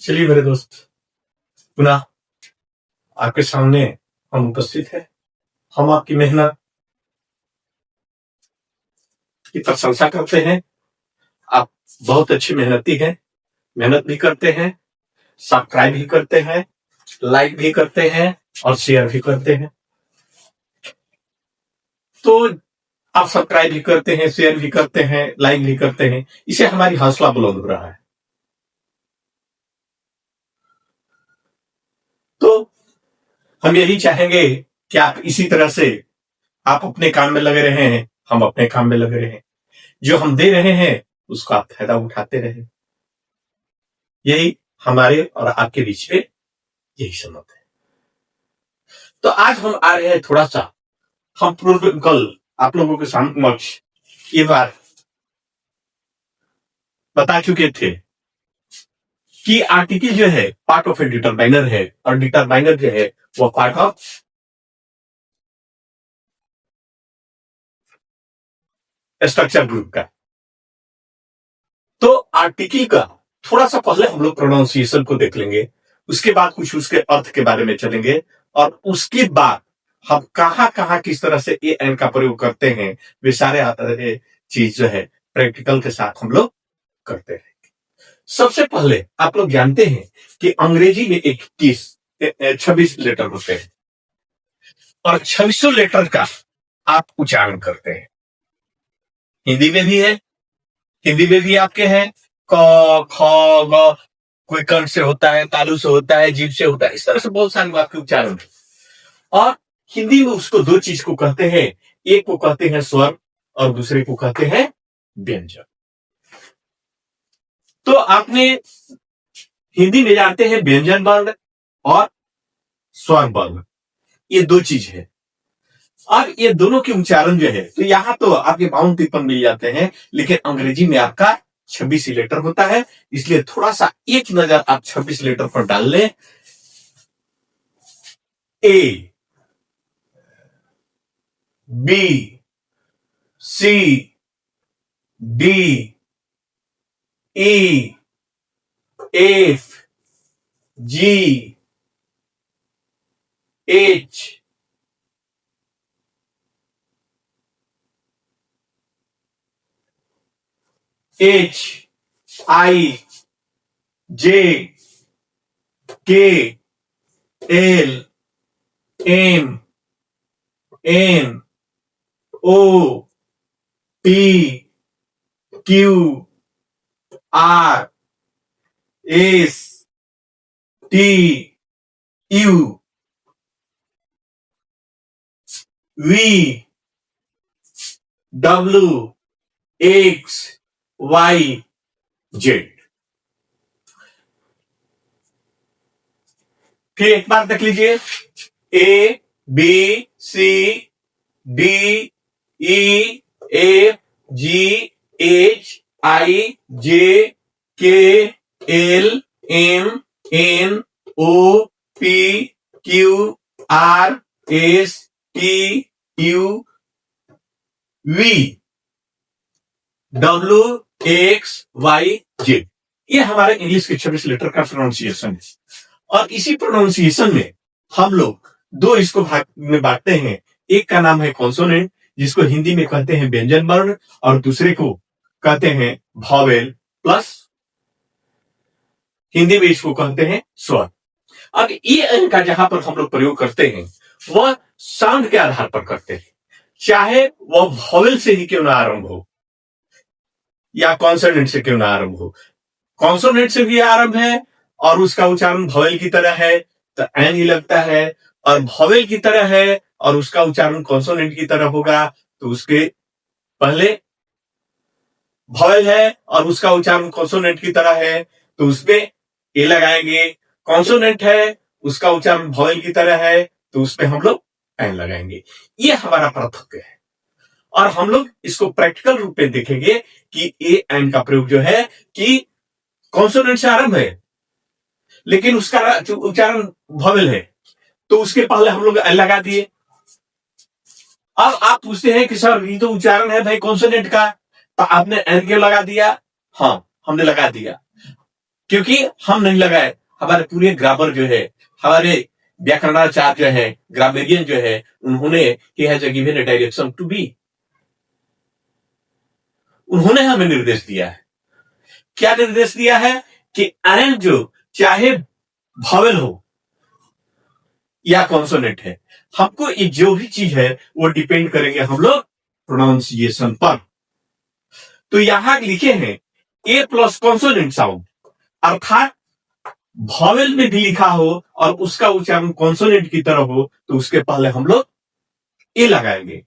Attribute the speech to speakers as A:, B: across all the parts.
A: चलिए मेरे दोस्त, पुनः आपके सामने हम उपस्थित हैं। हम आपकी मेहनत की प्रशंसा करते हैं। आप बहुत अच्छी मेहनती हैं, मेहनत भी करते हैं, सब्सक्राइब भी करते हैं, लाइक भी करते हैं और शेयर भी करते हैं। तो आप सब्सक्राइब भी करते हैं, शेयर भी करते हैं, लाइक भी करते हैं, इससे हमारी हौसला बुलंद हो रहा है। तो हम यही चाहेंगे कि आप इसी तरह से आप अपने काम में लगे रहे हैं, हम अपने काम में लगे रहे। जो हम दे रहे हैं उसका आप फायदा उठाते रहे। यही हमारे और आपके बीच में यही संबंध है। तो आज हम आ रहे हैं थोड़ा सा, हम पूर्व कल आप लोगों के समक्ष ये बात बता चुके थे कि आर्टिकल जो है पार्ट ऑफ ए डिटरमाइनर है और डिटरमाइनर जो है वो पार्ट ऑफ स्ट्रक्चर ग्रुप का। तो आर्टिकल का थोड़ा सा पहले हम लोग प्रोनाउंसिएशन को देख लेंगे, उसके बाद कुछ उसके अर्थ के बारे में चलेंगे और उसके बाद हम कहां कहां किस तरह से ए एन का प्रयोग करते हैं, वे सारे चीज जो है प्रैक्टिकल के साथ हम लोग करते हैं। सबसे पहले आप लोग जानते हैं कि अंग्रेजी में 26 लेटर होते हैं और 26 लेटर का आप उच्चारण करते हैं। हिंदी में भी है, हिंदी में भी आपके हैं क ख ग, कोई कंठ से होता है, तालु से होता है, जीभ से होता है, इस तरह से बहुत सारे आपके उच्चारण है। और हिंदी में उसको दो चीज को कहते हैं, एक को कहते हैं स्वर और दूसरे को कहते हैं व्यंजन। तो आपने हिंदी में जानते हैं व्यंजन वर्ण और स्वर वर्ण, ये दो चीज है और ये दोनों के उच्चारण जो है, तो यहां तो आपके 52-53 मिल जाते हैं, लेकिन अंग्रेजी में आपका 26 लेटर होता है। इसलिए थोड़ा सा एक नजर आप 26 लेटर पर डाल लें। A, B, C, D, E, F, G, H, H, I, J, K, L, M, N, O, P, Q, R, S, T, U, V, W, X, Y, Z. फिर एक बार देख लीजिए, A, B, C, D, E, F, G, H, I, J, K, L, M, N, O, P, Q, R, S, T, U, V, W, X, Y, Z. ये हमारे English के 26 letter का pronunciation है और इसी प्रोनाउंसिएशन में हम लोग दो इसको भाग में बांटते हैं। एक का नाम है कॉन्सोनेंट, जिसको हिंदी में कहते हैं व्यंजन वर्ण, और दूसरे को कहते हैं वॉवेल प्लस, हिंदी में इसको कहते हैं स्वर। अब ये एन का जहां पर हम लोग प्रयोग करते हैं वह साउंड के आधार पर करते हैं, चाहे वह वॉवेल से ही क्यों ना आरंभ हो या कॉन्सोनेंट से क्यों ना आरंभ हो। कॉन्सोनेंट से भी आरंभ है और उसका उच्चारण वॉवेल की तरह है तो एन ही लगता है, और वॉवेल की तरह है और उसका उच्चारण कॉन्सोनेंट की तरह होगा तो उसके पहले वॉवेल है और उसका उच्चारण कॉन्सोनेंट की तरह है तो उसमें ए लगाएंगे। कॉन्सोनेंट है, उसका उच्चारण वॉवेल की तरह है तो उसमें हम लोग एन लगाएंगे। ये हमारा पार्थक्य है और हम लोग इसको प्रैक्टिकल रूप में देखेंगे कि ए एन का प्रयोग जो है कि कॉन्सोनेंट से आरंभ है लेकिन उसका उच्चारण वॉवेल है तो उसके पहले हम लोग एन लगा दिए। अब आप पूछते हैं कि सर ये तो उच्चारण है भाई कॉन्सोनेंट का, तो आपने एन क्यों लगा दिया? हाँ, हमने लगा दिया। क्योंकि हम नहीं लगाए, हमारे पूरे ग्रामर जो है, हमारे व्याकरणाचार्य जो है, ग्रामेरियन जो है, उन्होंने ही has given a direction to be, उन्होंने हमें निर्देश दिया है। क्या निर्देश दिया है कि एंड जो चाहे वॉवेल हो या कॉन्सोनेंट है, हमको ये जो भी चीज है वो डिपेंड करेंगे हम लोग प्रोनाउंसिएशन पर। तो यहां लिखे हैं ए प्लस कॉन्सोनेंट साउंड, अर्थात वॉवेल में भी लिखा हो और उसका उच्चारण कॉन्सोनेंट की तरह हो तो उसके पहले हम लोग ए लगाएंगे।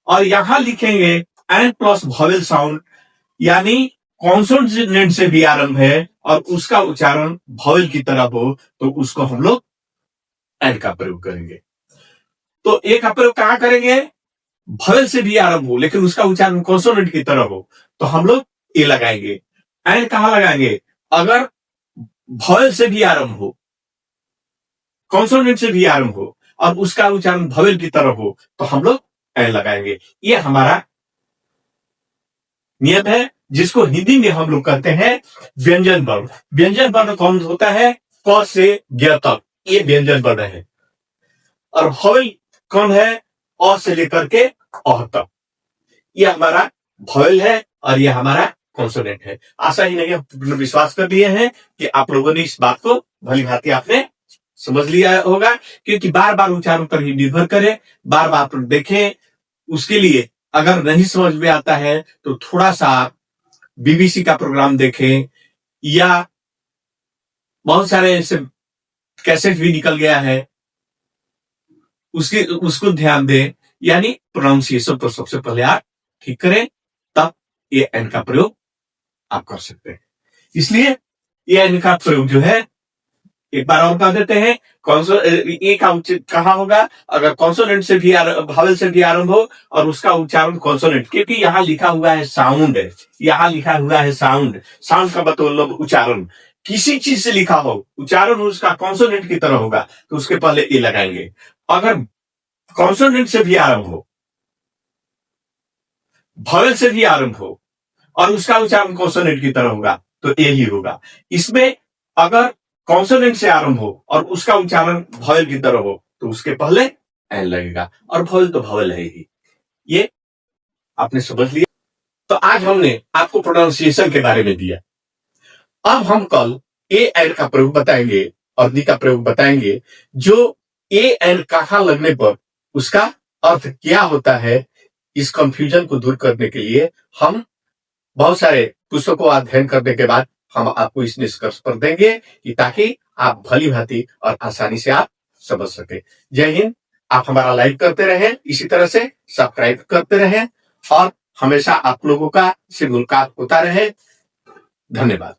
A: और यहां लिखेंगे एंड प्लस वॉवेल साउंड, यानी कॉन्सोनेंट से भी आरंभ है और उसका उच्चारण वॉवेल की तरह हो तो उसको हम लोग एंड का प्रयोग करेंगे। तो ए का प्रयोग कहां करेंगे? वॉवेल से भी आरंभ हो लेकिन उसका उच्चारण कॉन्सोनेंट की तरह हो तो हम लोग ए लगाएंगे। एंड कहां लगाएंगे? अगर वॉवेल से भी आरंभ हो, कॉन्सोनेंट से भी आरंभ हो और उसका उच्चारण वॉवेल की तरह हो तो हम लोग एंड लगाएंगे। ये हमारा नियम है, जिसको हिंदी में हम लोग कहते हैं व्यंजन वर्ण। व्यंजन वर्ण कौन होता है? क से ग तक, ये व्यंजन वर्ण है। और वॉवेल कौन है? अ से लेकर के अ तक, ये हमारा वॉवेल है और ये हमारा कॉन्सोनेंट है। आशा ही नहीं, हम विश्वास कर लिए हैं कि आप लोगों ने इस बात को भली भांति आपने समझ लिया होगा, क्योंकि बार बार उच्चारण पर ही निर्भर करें, बार बार देखें। उसके लिए अगर नहीं समझ में आता है तो थोड़ा सा बीबीसी का प्रोग्राम देखें, या बहुत सारे ऐसे कैसेट भी निकल गया है, उसको ध्यान दें। यानी प्रोनाउंसिएशन तो सबसे पहले आप ठीक करें, तब ये एन का प्रयोग आप कर सकते हैं। इसलिए ये एन का प्रयोग जो है, एक बार और कह देते हैं, ए का उच्चारण कहां होगा? अगर कॉन्सोनेंट से भी वॉवेल से भी आरंभ हो और उसका उच्चारण कॉन्सोनेंट, क्योंकि यहां लिखा हुआ है साउंड, यहां लिखा हुआ है साउंड। साउंड का मतलब उच्चारण, किसी चीज से लिखा हो उच्चारण उसका कॉन्सोनेंट की तरह होगा तो उसके पहले ए लगाएंगे। अगर कॉन्सोनेंट से भी आरंभ हो, वॉवेल से भी आरंभ हो और उसका उच्चारण कॉन्सोनेंट की तरह होगा तो ए ही होगा। इसमें अगर कॉन्सोनेंट से आरंभ हो और उसका उच्चारण वॉवेल की तरह हो तो उसके पहले एन लगेगा, और वॉवेल तो वॉवेल है ही। ये आपने समझ लिया। तो आज हमने आपको प्रोनाउंसिएशन के बारे में दिया। अब हम कल ए एन का प्रयोग बताएंगे और दी का प्रयोग बताएंगे, जो ए एन कहां लगने पर उसका अर्थ क्या होता है। इस कंफ्यूजन को दूर करने के लिए हम बहुत सारे पुस्तकों को अध्ययन करने के बाद हम आपको इस निष्कर्ष पर देंगे कि ताकि आप भली भांति और आसानी से आप समझ सके। जय हिंद। आप हमारा लाइक करते रहें, इसी तरह से सब्सक्राइब करते रहें और हमेशा आप लोगों का से मुलाकात होता रहे। धन्यवाद।